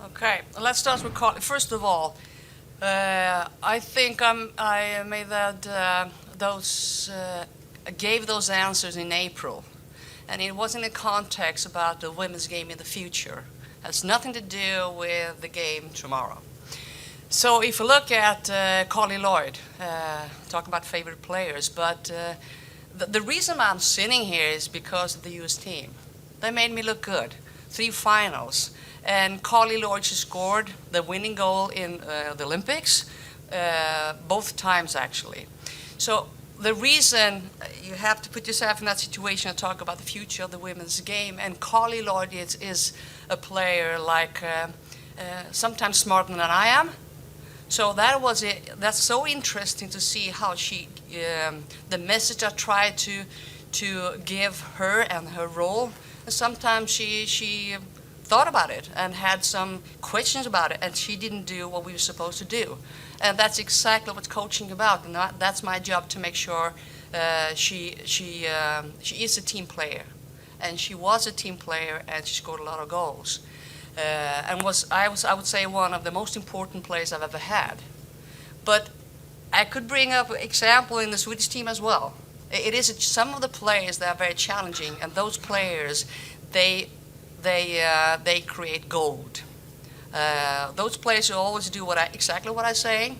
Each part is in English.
Okay, let's start with Carli. First of all, I think I made that gave those answers in April, and it was in a context about the women's game in the future. Has nothing to do with the game tomorrow. So if you look at Carli Lloyd, talk about favorite players, but the reason I'm sitting here is because of the U.S. team. They made me look good. 3 finals. And Carli Lloyd, she scored the winning goal in the Olympics, both times actually. So the reason you have to put yourself in that situation and talk about the future of the women's game, and Carli Lloyd is a player like sometimes smarter than I am. So that's so interesting to see how she, the message I tried to give her and her role. And sometimes she thought about it and had some questions about it, and she didn't do what we were supposed to do. And that's exactly what coaching about, and that's my job to make sure she is a team player, and she was a team player, and she scored a lot of goals, and I would say one of the most important players I've ever had. But I could bring up an example in the Swedish team as well. It is some of the players that are very challenging, and those players they create gold. Those players who always do exactly what I say,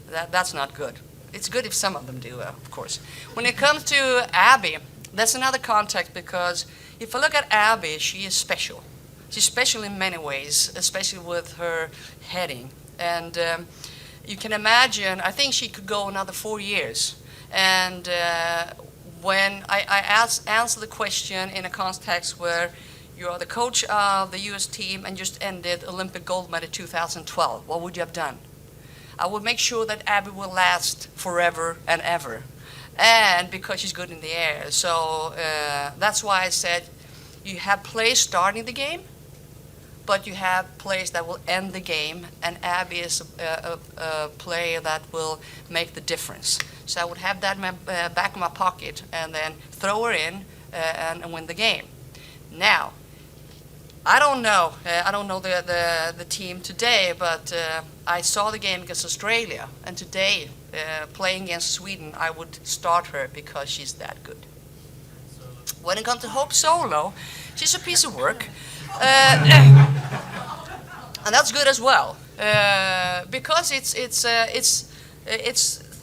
that's not good. It's good if some of them do, of course. When it comes to Abby, that's another context, because if I look at Abby, she is special. She's special in many ways, especially with her heading. And you can imagine, I think she could go another 4 years. And when I answer the question in a context where you are the coach of the U.S. team and just ended Olympic gold medal 2012, what would you have done? I would make sure that Abby will last forever and ever, and because she's good in the air. So that's why I said you have players starting the game, but you have players that will end the game, and Abby is a player that will make the difference. So I would have that in my back of my pocket and then throw her in and win the game. Now, I don't know the team today, but I saw the game against Australia, and today, playing against Sweden, I would start her because she's that good. When it comes to Hope Solo, she's a piece of work. And that's good as well, because it's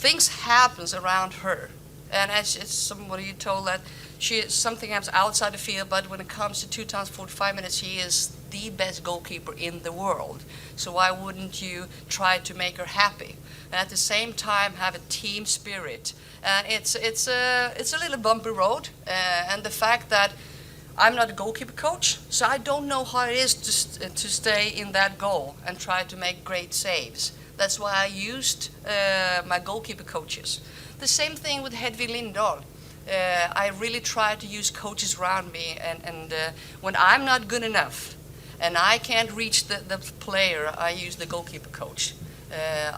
things happens around her, and as somebody told that something happens outside the field, but when it comes to 2 times 45 minutes, she is the best goalkeeper in the world. So why wouldn't you try to make her happy, and at the same time have a team spirit? And it's a little bumpy road, and the fact that I'm not a goalkeeper coach, so I don't know how it is to stay in that goal and try to make great saves. That's why I used my goalkeeper coaches. The same thing with Hedvig Lindahl. I really try to use coaches around me, and when I'm not good enough and I can't reach the player, I use the goalkeeper coach.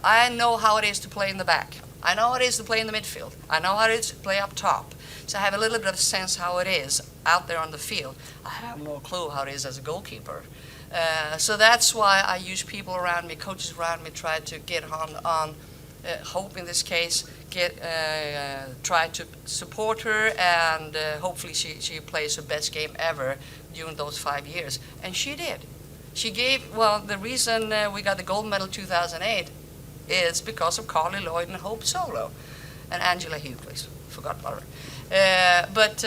I know how it is to play in the back. I know how it is to play in the midfield. I know how it is to play up top. So I have a little bit of sense how it is out there on the field. I have no clue how it is as a goalkeeper. So that's why I use people around me, coaches around me, try to get on Hope in this case, try to support her, and hopefully she plays her best game ever during those 5 years. And she did. She gave, well, the reason we got the gold medal 2008 is because of Carli Lloyd and Hope Solo, and Angela Hughes. Forgot about her. But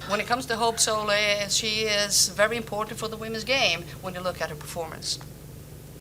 when it comes to Hope Solo, she is very important for the women's game when you look at her performance.